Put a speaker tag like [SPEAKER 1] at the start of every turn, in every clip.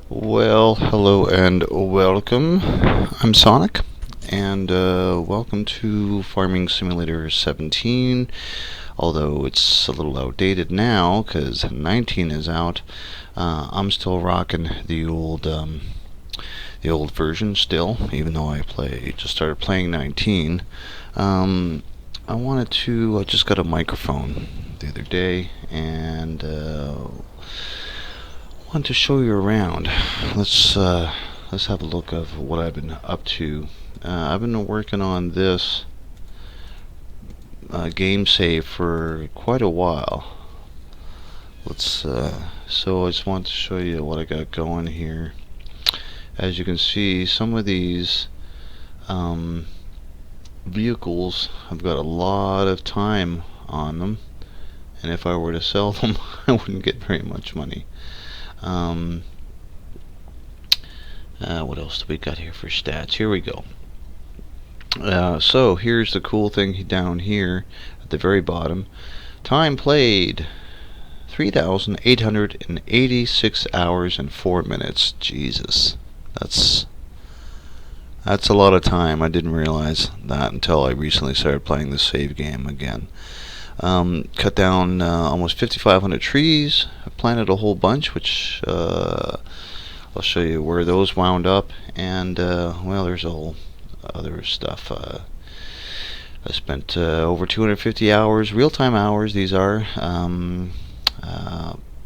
[SPEAKER 1] Well, hello and welcome. I'm Sonic, and welcome to Farming Simulator 17. Although it's a little outdated now because 19 is out, I'm still rocking the old version still, even though just started playing 19. I just got a microphone the other day, and want to show you around. Let's have a look of what I've been up to. I've been working on this game save for quite a while. So I just want to show you what I got going here. As you can see, some of these vehicles have got a lot of time on them, and if I were to sell them, I wouldn't get very much money. What else do we got here for stats? Here we go. So here's the cool thing down here at the very bottom. Time played 3,886 hours and 4 minutes. Jesus. That's a lot of time. I didn't realize that until I recently started playing the save game again. Cut down almost 5,500 trees. I planted a whole bunch, which I'll show you where those wound up. And well, there's a whole other stuff. I spent over 250 hours, real-time hours. These are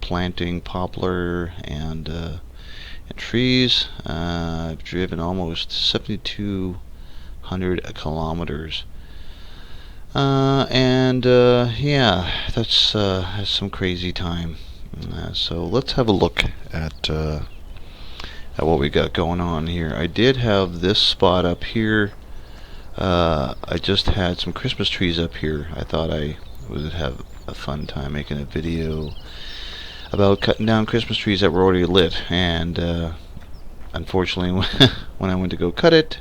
[SPEAKER 1] planting poplar and trees. I've driven almost 7,200 kilometers. Yeah, that's some crazy time. So let's have a look at what we got going on here. I did have this spot up here. I just had some Christmas trees up here. I thought I would have a fun time making a video about cutting down Christmas trees that were already lit, and unfortunately when I went to go cut it,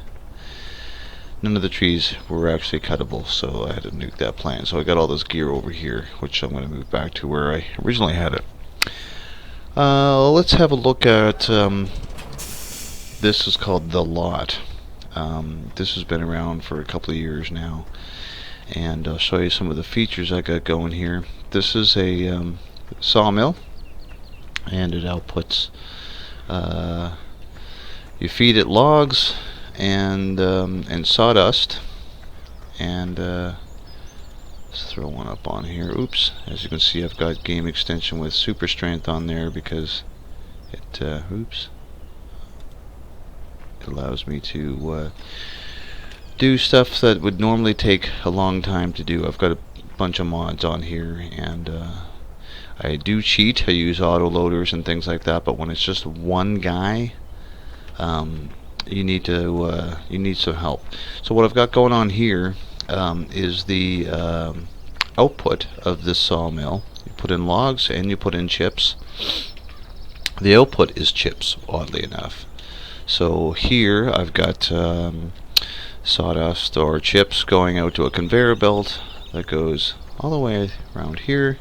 [SPEAKER 1] none of the trees were actually cuttable, so I had to nuke that plant. So I got all this gear over here, which I'm going to move back to where I originally had it. Let's have a look at this is called The Lot. This has been around for a couple of years now, and I'll show you some of the features I got going here. This is a sawmill, and it outputs you feed it logs and sawdust, and let's throw one up on here. Oops, as you can see, I've got game extension with super strength on there because it allows me to do stuff that would normally take a long time to do. I've got a bunch of mods on here, and I do cheat. I use auto loaders and things like that, but when it's just one guy, you need some help. So what I've got going on here is the output of this sawmill. You put in logs and you put in chips. The output is chips, oddly enough. So here I've got sawdust or chips going out to a conveyor belt that goes all the way around here.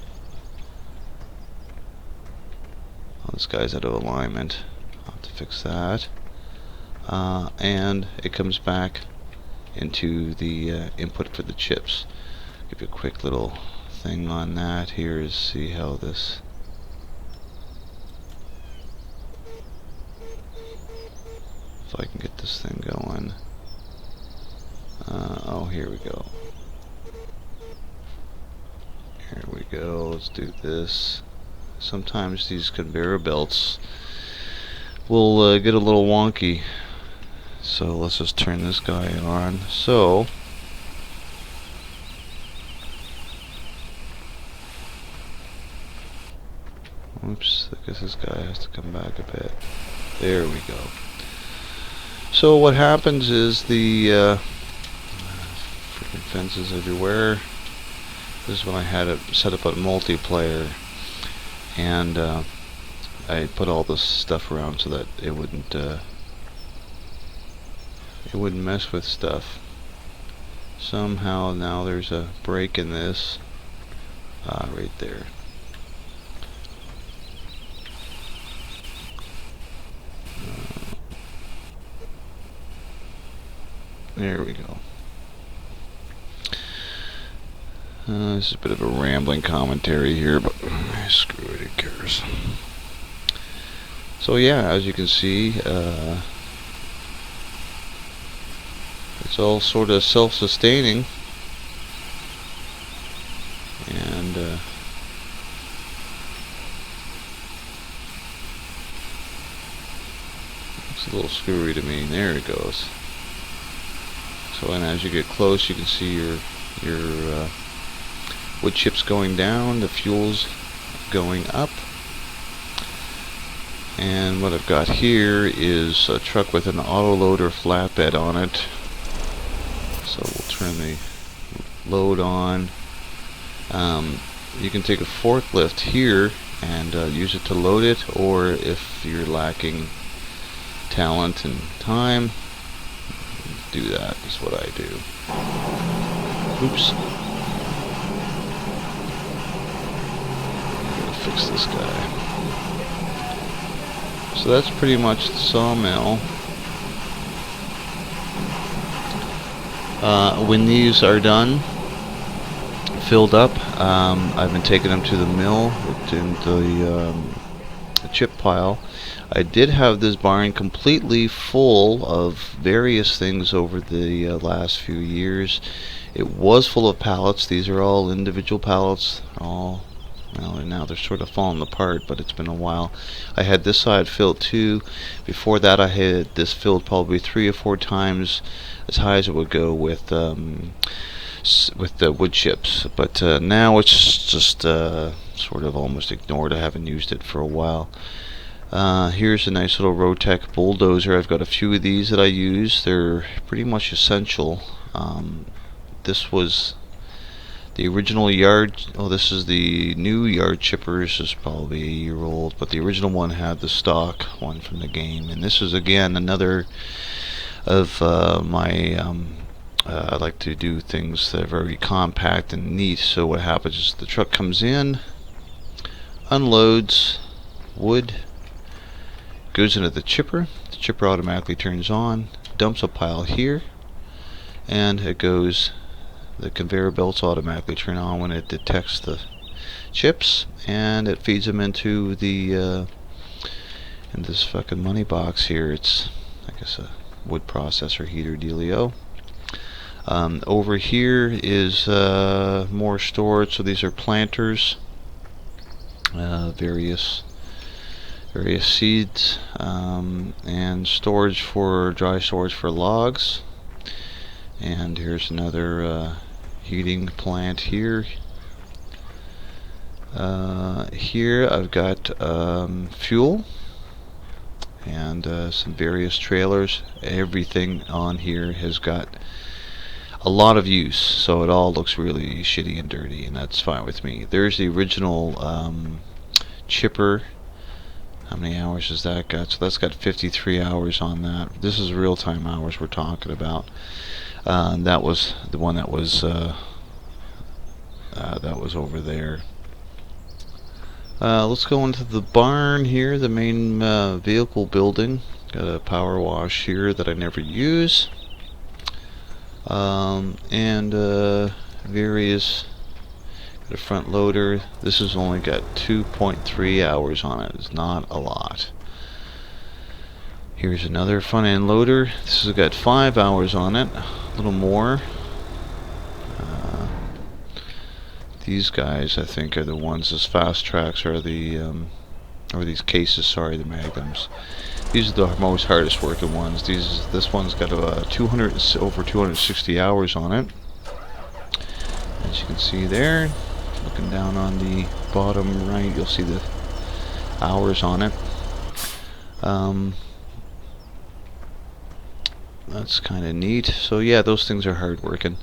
[SPEAKER 1] Oh, this guy's out of alignment. I'll have to fix that. And it comes back into the input for the chips. Give you a quick little thing on that. Here is see how this. If I can get this thing going. Oh, here we go. Here we go. Let's do this. Sometimes these conveyor belts will get a little wonky. So let's just turn this guy on. So oops, I guess this guy has to come back a bit. There we go. So what happens is the freaking fences everywhere. This is when I had it set up on multiplayer, and I put all this stuff around so that it wouldn't mess with stuff. Somehow now there's a break in this. Right there. There we go. This is a bit of a rambling commentary here, but screw it, who cares? So yeah, as you can see, it's all sort of self-sustaining, and looks a little screwy to me. There it goes. So, and as you get close, you can see your wood chips going down, the fuel's going up. And what I've got here is a truck with an auto loader flatbed on it. So we'll turn the load on. You can take a forklift here and use it to load it, or if you're lacking talent and time, do that is what I do. Oops. I'm gonna fix this guy. So that's pretty much the sawmill. When these are done, filled up, I've been taking them to the mill, into the chip pile. I did have this barn completely full of various things over the last few years. It was full of pallets. These are all individual pallets, all, well, now they're sort of falling apart, but it's been a while. I had this side filled too. Before that, I had this filled probably 3 or 4 times as high as it would go with the wood chips. But now it's just sort of almost ignored. I haven't used it for a while. Here's a nice little Rotec bulldozer. I've got a few of these that I use. They're pretty much essential. This was the original yard. Oh, this is the new yard chipper. This is probably a year old, but the original one had the stock one from the game. And this is again another of my I like to do things that are very compact and neat. So what happens is the truck comes in, unloads wood, goes into the chipper automatically turns on, dumps a pile here, and it goes, the conveyor belts automatically turn on when it detects the chips, and it feeds them into the in this fucking money box here. It's, I guess, a wood processor heater dealio. Over here is more storage. So these are planters, various seeds, and storage for dry storage for logs. And here's another heating plant here. Here I've got fuel and some various trailers. Everything on here has got a lot of use, so it all looks really shitty and dirty, and that's fine with me. There's the original chipper. How many hours has that got? So that's got 53 hours on that. This is real-time hours we're talking about. That was the one that was over there. Let's go into the barn here, the main vehicle building. Got a power wash here that I never use, and various. Got a front loader. This has only got 2.3 hours on it. It's not a lot. Here's another front end loader. This has got 5 hours on it, a little more. These guys, I think, are the ones. As fast tracks are the or these cases. Sorry, the magnums. These are the most hardest working ones. This one's got over 260 hours on it. As you can see there, looking down on the bottom right, you'll see the hours on it. That's kind of neat. So yeah, those things are hard working.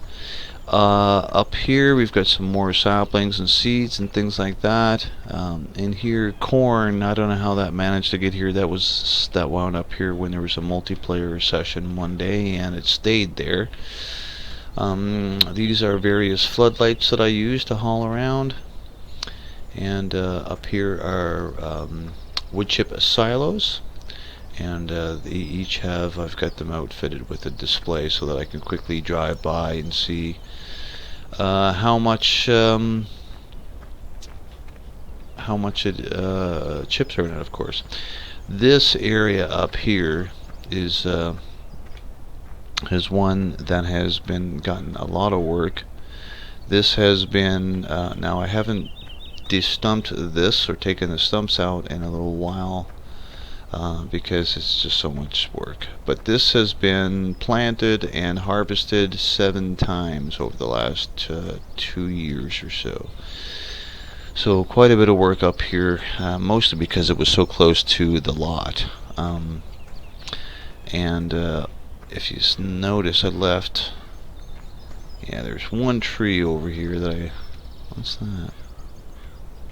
[SPEAKER 1] Up here we've got some more saplings and seeds and things like that. In here, corn. I don't know how that managed to get here. That wound up here when there was a multiplayer session one day, and it stayed there. These are various floodlights that I use to haul around. And up here are wood chip silos. and they each have, I've got them outfitted with a display so that I can quickly drive by and see how much chips are in it. Of course, this area up here is one that has been gotten a lot of work. This has been now I haven't de-stumped this or taken the stumps out in a little while because it's just so much work. But this has been planted and harvested 7 times over the last 2 years or so. So quite a bit of work up here, mostly because it was so close to the lot. And if you notice, I left, yeah, there's one tree over here that what's that?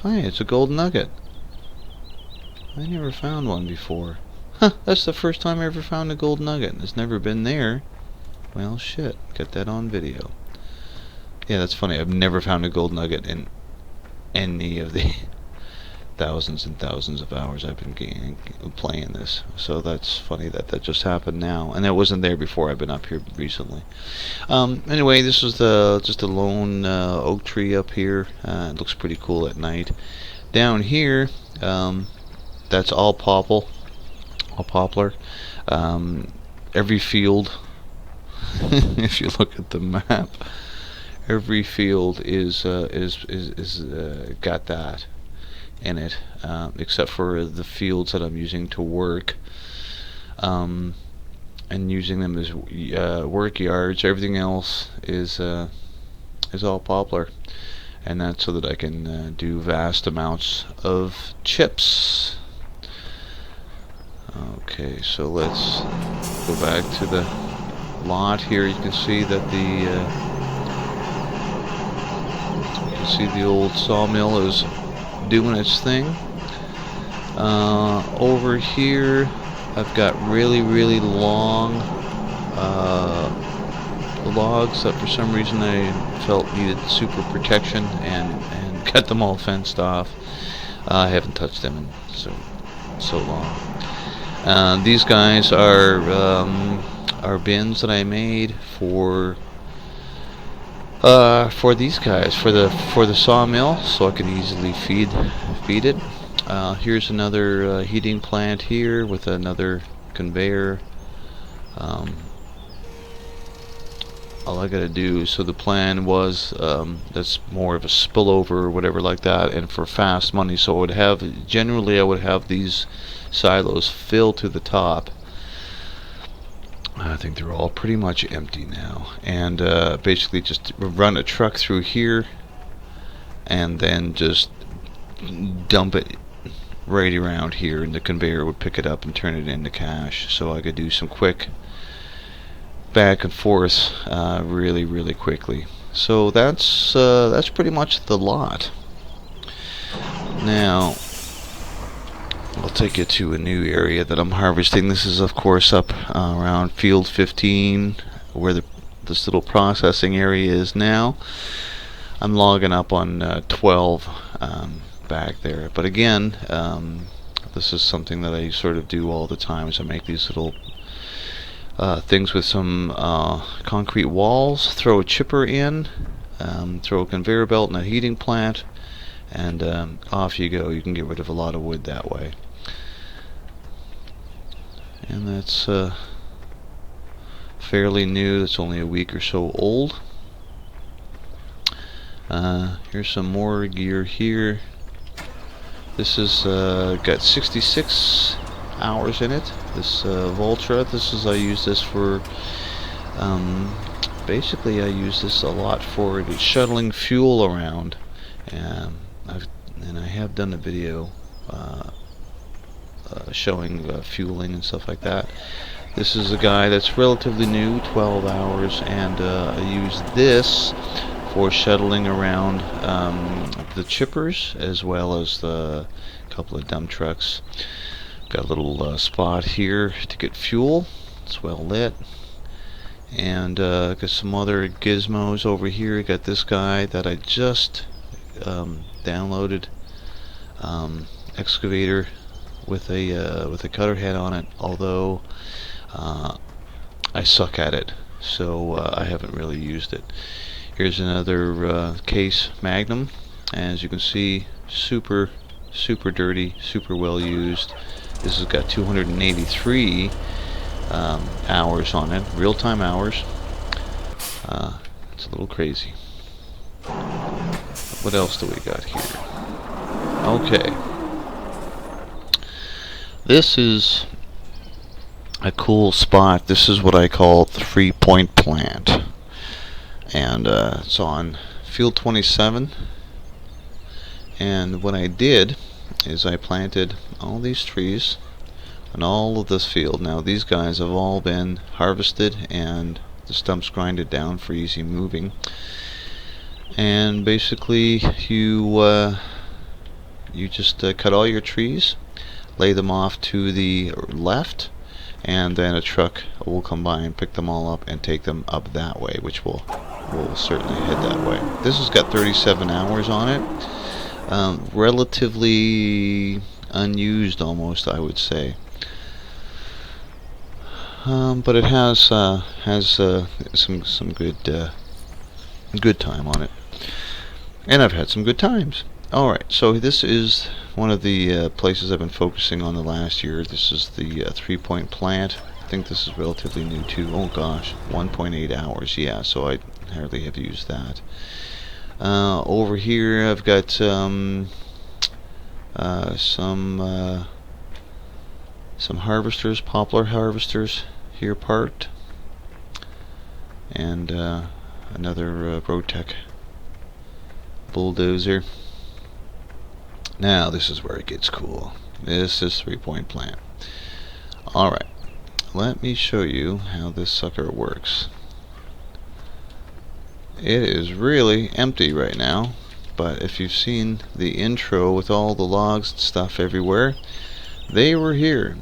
[SPEAKER 1] Hey, it's a gold nugget. I never found one before. Huh, that's the first time I ever found a gold nugget. It's never been there. Well, shit, got that on video. Yeah, that's funny. I've never found a gold nugget in any of the thousands and thousands of hours I've been playing this. So that's funny that just happened now, and that wasn't there before. I've been up here recently. Anyway, this is just a lone oak tree up here. It looks pretty cool at night. Down here, that's all poplar. Every field, if you look at the map, every field is got that in it, except for the fields that I'm using to work, and using them as work yards. Everything else is all poplar, and that's so that I can do vast amounts of chips. Okay, so let's go back to the lot here. You can see that the old sawmill is doing its thing. Over here I've got really long logs that for some reason I felt needed super protection, and got them all fenced off. I haven't touched them in so long. These guys are bins that I made for these guys, for the sawmill, so I can easily feed it. Here's another heating plant here with another conveyor. All I gotta do, so the plan was that's more of a spillover or whatever like that, and for fast money. So I would have these silos filled to the top. I think they're all pretty much empty now, and basically just run a truck through here and then just dump it right around here, and the conveyor would pick it up and turn it into cash, so I could do some quick back and forth really quickly. So that's pretty much the lot. Now I'll take you to a new area that I'm harvesting. This is of course up around field 15, where this little processing area is now. I'm logging up on 12 back there, but again, this is something that I sort of do all the time, is I make these little things with some concrete walls, throw a chipper in, throw a conveyor belt and a heating plant, and off you go. You can get rid of a lot of wood that way. And that's fairly new. It's only a week or so old. Here's some more gear here. This is got 66 hours in it. This Voltra. I use this for basically I use this a lot for shuttling fuel around, and I have done a video showing fueling and stuff like that. This is a guy that's relatively new, 12 hours, and I use this for shuttling around the chippers as well as the couple of dump trucks. Got a little spot here to get fuel. It's well lit. And got some other gizmos over here. Got this guy that I just downloaded. Excavator with a cutter head on it, although I suck at it, so I haven't really used it. Here's another case Magnum. As you can see, super dirty, super well used. This has got 283 hours on it, real-time hours. It's a little crazy. What else do we got here? Okay. This is a cool spot. This is what I call the 3-point plant. And it's on field 27. And what I did is I planted all these trees on all of this field. Now these guys have all been harvested and the stumps grinded down for easy moving. And basically you just cut all your trees, lay them off to the left, and then a truck will come by and pick them all up and take them up that way, which will certainly head that way. This has got 37 hours on it. Relatively unused almost, I would say. But it has some good time on it, and I've had some good times. Alright, so this is one of the places I've been focusing on the last year. This is the 3-point plant. I think this is relatively new too. Oh gosh, 1.8 hours. Yeah, so I hardly have used that. Over here I've got some harvesters, poplar harvesters here parked, and another Rotec bulldozer. Now this is where it gets cool. This is 3-point plant. Alright, let me show you how this sucker works. It is really empty right now, but if you've seen the intro with all the logs and stuff everywhere, they were here.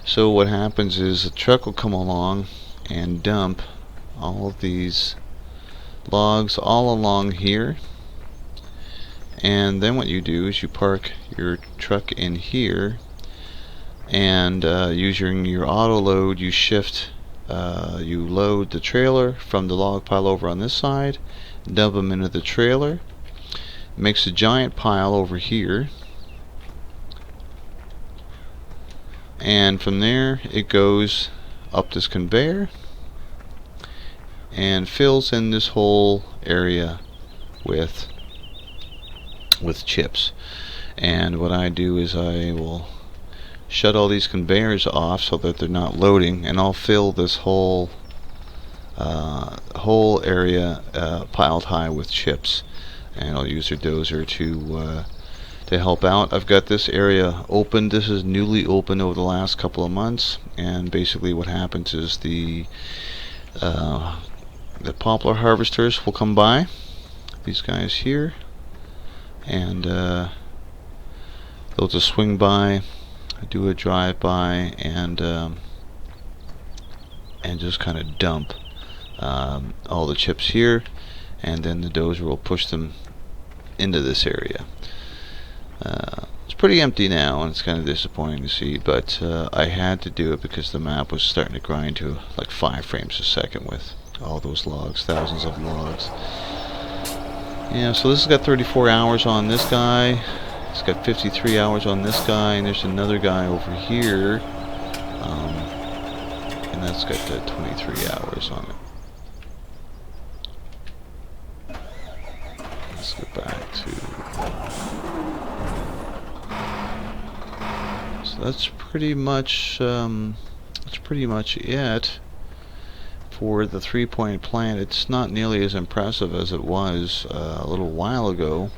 [SPEAKER 1] So what happens is a truck will come along and dump all of these logs all along here, and then what you do is you park your truck in here, and using your auto load you shift, you load the trailer from the log pile over on this side, dump them into the trailer, makes a giant pile over here, and from there it goes up this conveyor and fills in this whole area with chips. And what I do is I will shut all these conveyors off so that they're not loading, and I'll fill this whole area piled high with chips, and I'll use a dozer to help out. I've got this area opened. This is newly opened over the last couple of months, and basically what happens is the poplar harvesters will come by, these guys here, and they'll just swing by, do a drive-by, and just kind of dump all the chips here, and then the dozer will push them into this area. It's pretty empty now, and it's kind of disappointing to see, but I had to do it because the map was starting to grind to like 5 frames a second with all those logs, thousands of logs. Yeah, so this has got 34 hours on this guy. It's got 53 hours on this guy, and there's another guy over here, and that's got 23 hours on it. Let's go back to... So that's pretty much it for the 3-point plant. It's not nearly as impressive as it was a little while ago,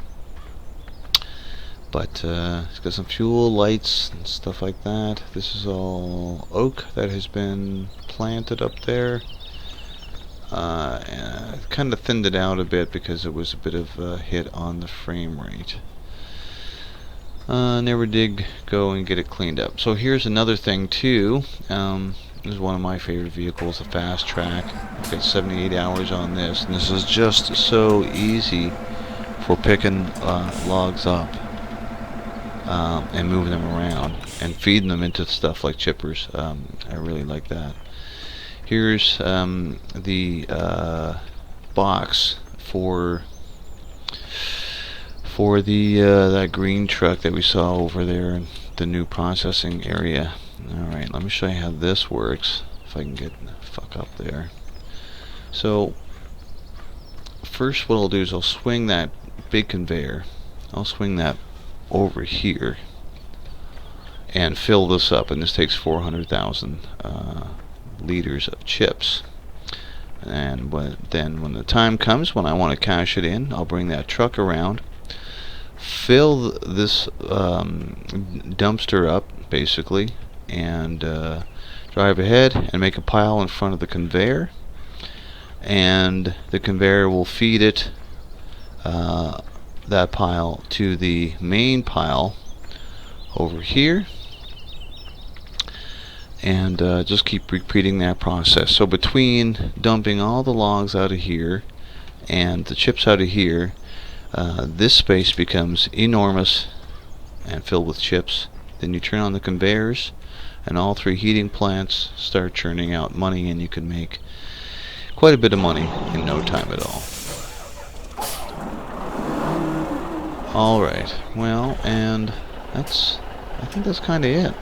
[SPEAKER 1] but it's got some fuel, lights, and stuff like that. This is all oak that has been planted up there. And I kind of thinned it out a bit because it was a bit of a hit on the frame rate. Never did go and get it cleaned up. So here's another thing too. This is one of my favorite vehicles, a fast track. I've got 78 hours on this, and this is just so easy for picking logs up and moving them around. and feeding them into stuff like chippers. I really like that. Here's the box for the that green truck that we saw over there in the new processing area. Alright, let me show you how this works, if I can get the fuck up there. So first what I'll do is I'll swing that big conveyor, I'll swing that over here and fill this up, and this takes 400,000 liters of chips. And then when the time comes when I want to cash it in, I'll bring that truck around, fill this dumpster up basically, and drive ahead and make a pile in front of the conveyor, and the conveyor will feed it that pile to the main pile over here, and just keep repeating that process. So between dumping all the logs out of here and the chips out of here, this space becomes enormous and filled with chips. Then you turn on the conveyors and all three heating plants start churning out money, and you can make quite a bit of money in no time at all. Alright, well, and I think that's kind of it.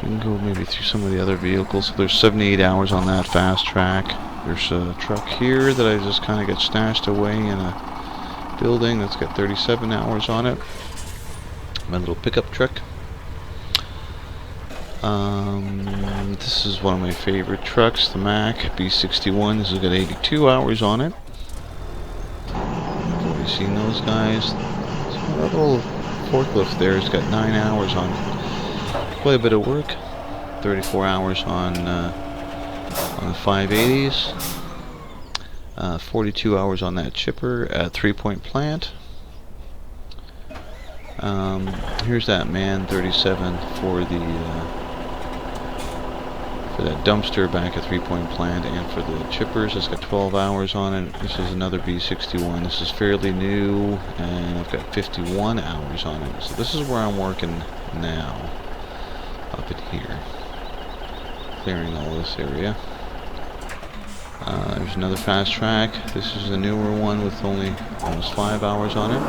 [SPEAKER 1] We can go maybe through some of the other vehicles. So there's 78 hours on that fast track. There's a truck here that I just kind of got stashed away in a building that's got 37 hours on it. My little pickup truck. This is one of my favorite trucks, the Mack B61. This has got 82 hours on it. Have you seen those guys? So that little forklift there has got 9 hours on it. Quite a bit of work. 34 hours on the 580s. 42 hours on that chipper at 3-point plant. Here's that man 37 for that dumpster back at 3-point plant, and for the chippers it's got 12 hours on it. This is another B61. This is fairly new, and I've got 51 hours on it. So this is where I'm working now, up in here, clearing all this area. There's another fast track. This is a newer one with only almost 5 hours on it.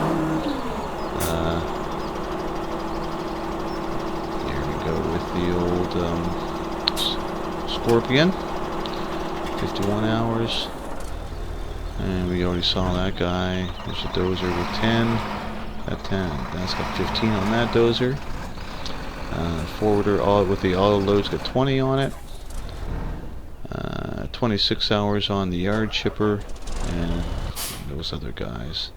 [SPEAKER 1] Here we go with the old Scorpion, 51 hours, and we already saw that guy. There's a dozer with 10, at 10. That's got 15 on that dozer. Forwarder with the auto load's got 20 on it. 26 hours on the yard chipper, and those other guys.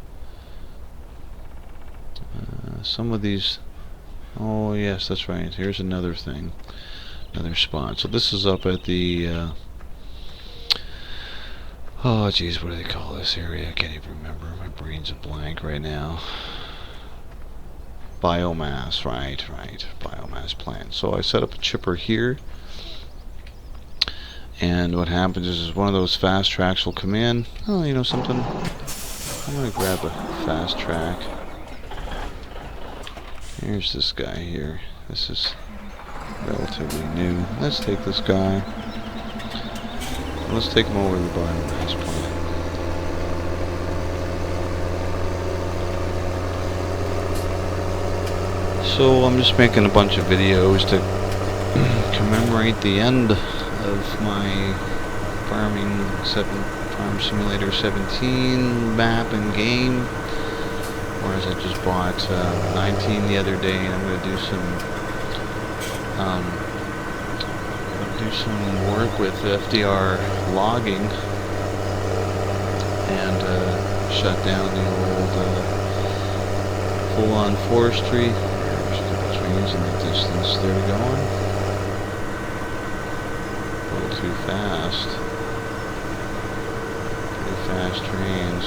[SPEAKER 1] Some of these, oh yes, that's right, here's another thing, another spot. So this is up at the oh geez, what do they call this area? I can't even remember, my brain's a blank right now. Biomass, right, biomass plant. So I set up a chipper here, and what happens is one of those fast tracks will come in. Oh, you know something, I'm gonna grab a fast track. Here's this guy here. This is relatively new. Let's take this guy. Let's take him over to the biomass plant. So I'm just making a bunch of videos to commemorate the end of my Farm Simulator 17 map and game. Whereas I just bought 19 the other day, and I'm going to do some work with FDR logging and shut down the old full-on forestry. There's a couple trains in the distance there going. A little too fast. Pretty fast trains.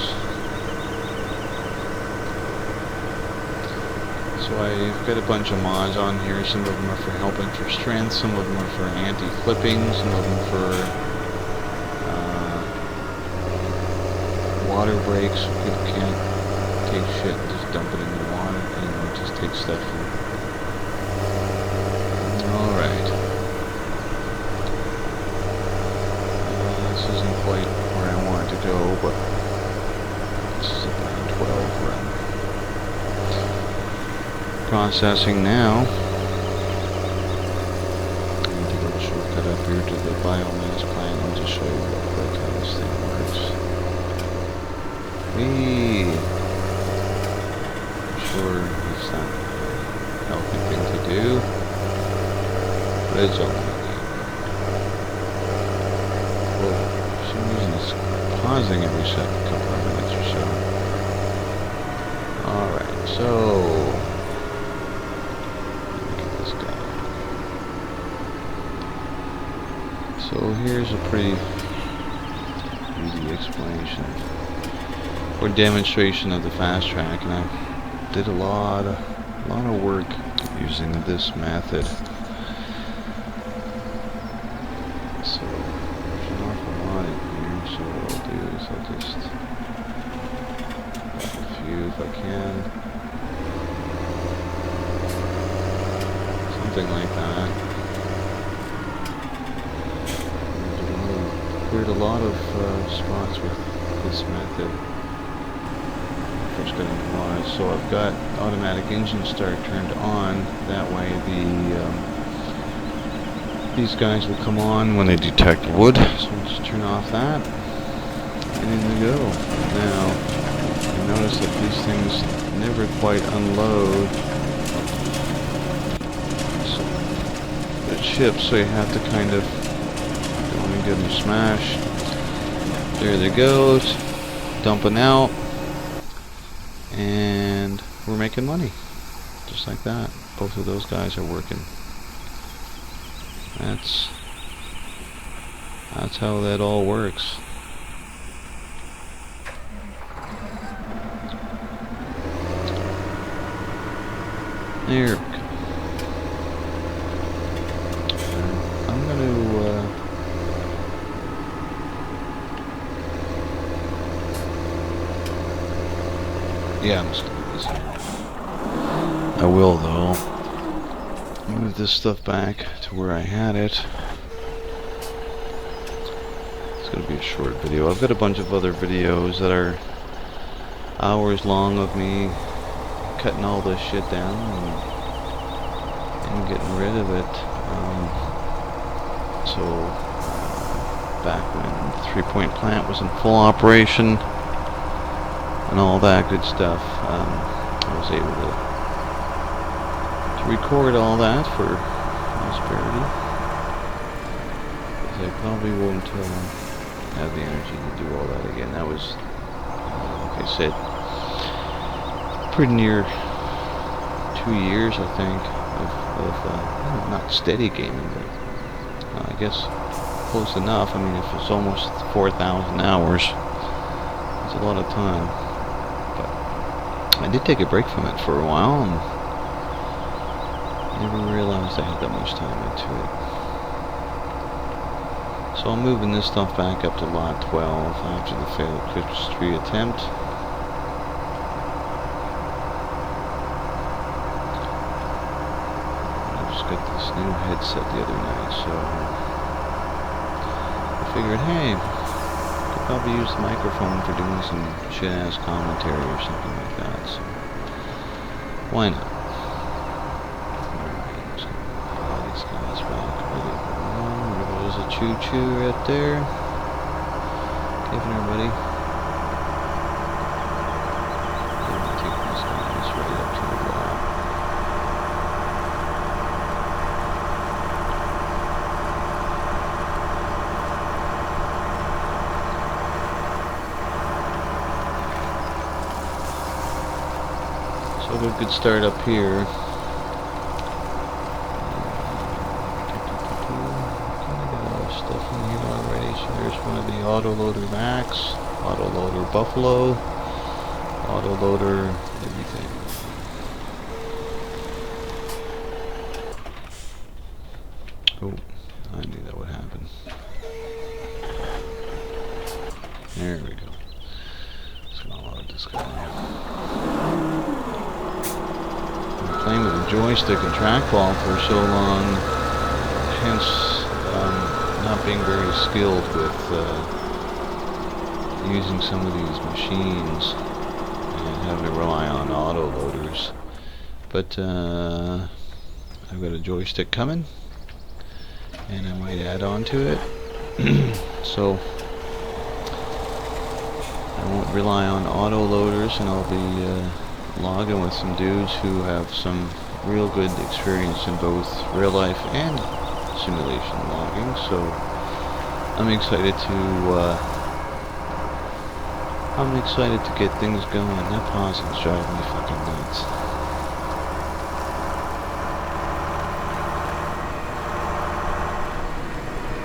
[SPEAKER 1] So I've got a bunch of mods on here. Some of them are for helping for strength, some of them are for anti-clipping, some of them for water breaks, so people can't take shit and just dump it in the water, just take stuff from what? This is about 12 run. Processing now. I'm going to take a little shortcut up here to the biomass plant and just show you real quick how this thing works. I'm sure it's not a healthy thing to do, but it's all. Well, for some reason it's pausing every couple of minutes or so. Alright, so look at this guy. So here's a pretty easy explanation or demonstration of the fast track, and I did a lot of work using this method. So there's an awful lot in here, so what I'll do is I'll just add a few if I can. Something like that. Cleared a lot of spots with this method. First getting wide, so I've got automatic engine start turned on. That way these guys will come on when they detect wood. So I'll just turn off that, and in we go. Now you notice that these things never quite unload. So they're chipped, so you have to kind of go and give them a smash. There they goes, dumping out. And we're making money, just like that. Both of those guys are working. That's how that all works. There we go. I'm gonna yeah, I'm just gonna do this. I will, though, move this stuff back to where I had it. It's gonna be a short video. I've got a bunch of other videos that are hours long of me cutting all this shit down and getting rid of it. Back when the 3-point plant was in full operation and all that good stuff, I was able to record all that for posterity, because I probably won't have the energy to do all that again. That was, like I said, pretty near 2 years, I think, of not steady gaming, but I guess close enough. I mean, if it's almost 4,000 hours, it's a lot of time. I did take a break from it for a while and never realized I had that much time into it. So I'm moving this stuff back up to lot 12 after the failed Forestry attempt. I just got this new headset the other night, so I figured, hey, probably use the microphone for doing some shit-ass commentary or something like that, so why not? Alright, so all these guys back really on. There's a choo-choo right there. Giving everybody. I'm gonna take these guys right up to the wall. So a good start up here. Kind of got all this stuff in here already. So there's one of the autoloader Max, autoloader Buffalo, autoloader everything. Oh, I knew that would happen. There we go. Just gonna load this guy. Playing with a joystick and trackball for so long, hence not being very skilled with using some of these machines and having to rely on auto loaders. But I've got a joystick coming, and I might add on to it. So I won't rely on auto loaders, and I'll be logging with some dudes who have some real good experience in both real life and simulation logging. So I'm excited to get things going. That pausing's driving me fucking nuts.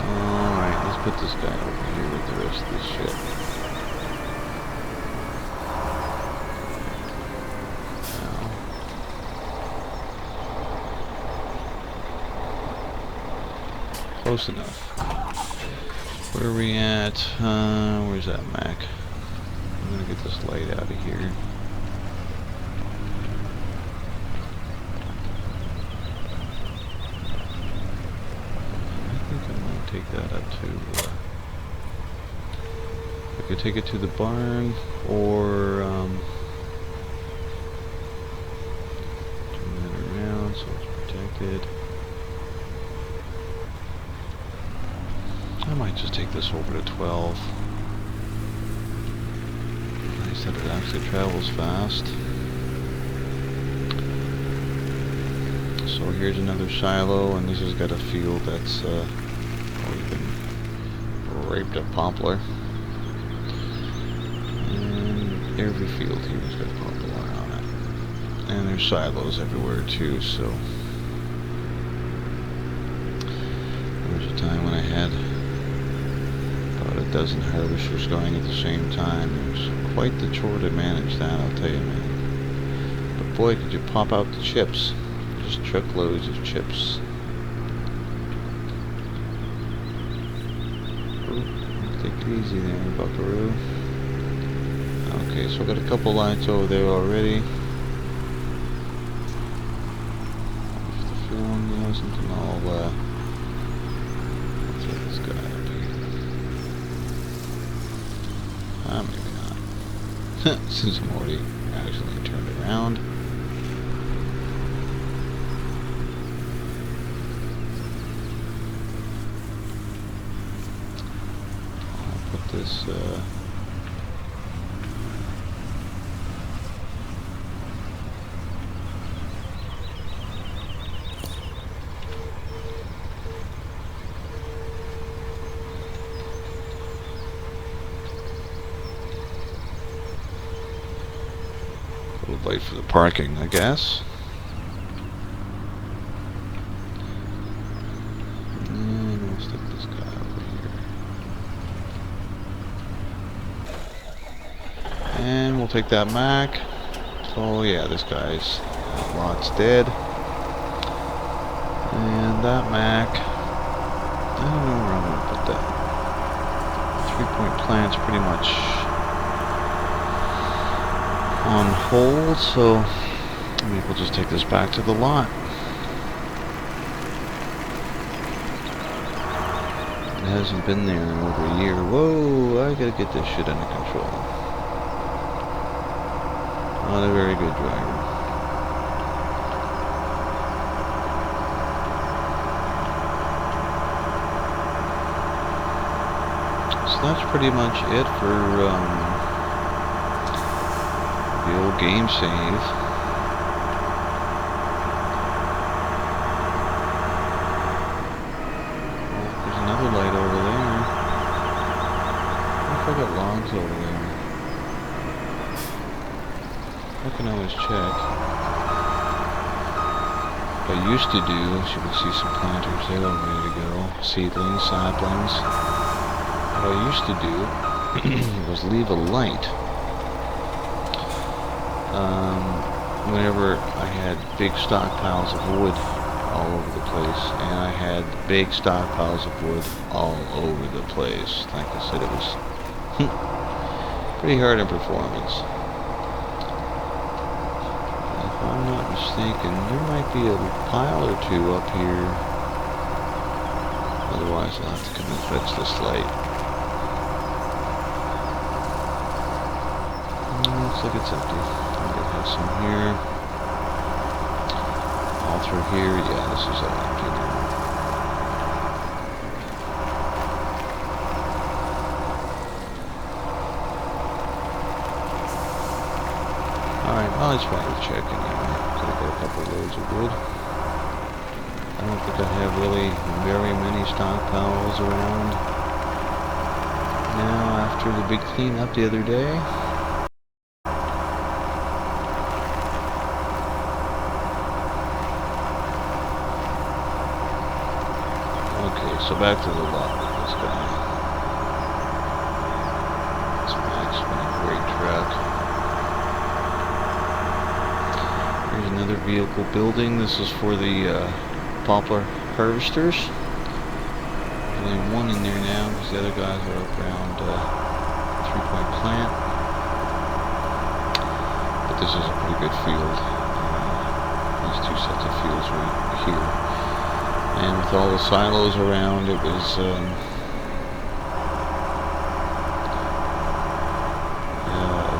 [SPEAKER 1] Alright, let's put this guy over here with the rest of this shit. Close enough. Where are we at? Where's that Mac? I'm gonna get this light out of here. I think I'm gonna take that up to. I could take it to the barn, or turn that around so it's protected. I might just take this over to 12. Nice that it actually travels fast. So here's another silo, and this has got a field that's been raped of poplar. And every field here has got poplar on it. And there's silos everywhere too, so there was a time when I had a dozen harvesters going at the same time. It was quite the chore to manage that, I'll tell you, man. But boy, could you pop out the chips. Just truckloads of chips. Ooh, take it easy there, buckaroo. Okay, so I've got a couple lights over there already. If the film something all, let's get this guy up here. Maybe not. Since I'm already actually turned around. I'll put this, light for the parking, I guess. And we'll stick this guy over here. And we'll take that Mac. So yeah, this guy's lot's dead. And that Mac, I don't know where I'm gonna put that. 3-point plant's pretty much on hold, so maybe we'll just take this back to the lot. It hasn't been there in over a year. Whoa, I gotta get this shit under control. Not a very good driver. So that's pretty much it for the old game save. Well, there's another light over there. What if I got logs over there? I can always check. What I used to do, as you can see some planters there all ready to go. Seedlings, saplings. What I used to do was leave a light whenever I had big stockpiles of wood all over the place, and I had big stockpiles of wood all over the place. Like I said, it was pretty hard in performance. If I'm not mistaken, there might be a pile or two up here. Otherwise, I'll have to come and fetch this light. Looks like it's empty. We have some here. All through here. Yeah, this is all empty now. Alright, well, it's probably checking anyway. Could have got a couple loads of wood. I don't think I have really very many stockpiles around now after the big cleanup the other day. Okay, so back to the lot with this guy. This Max been a great truck. Here's another vehicle building. This is for the poplar harvesters. There's only one in there now because the other guys are up around 3-point plant. But this is a pretty good field. These two sets of fields right here. And with all the silos around, it was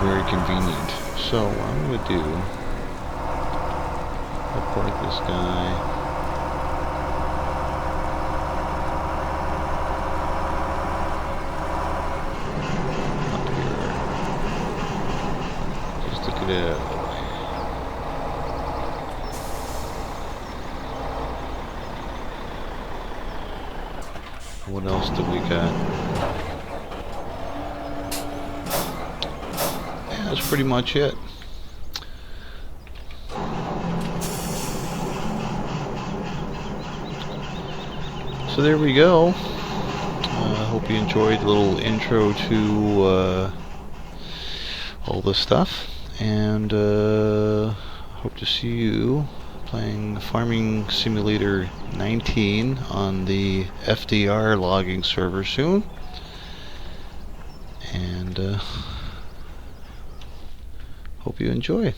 [SPEAKER 1] very convenient. So what I'm going to do, I'll park this guy. Yeah. What else do we got? Yeah, that's pretty much it. So there we go. I hope you enjoyed the little intro to all this stuff. And hope to see you playing Farming Simulator 19 on the FDR logging server soon. And hope you enjoy.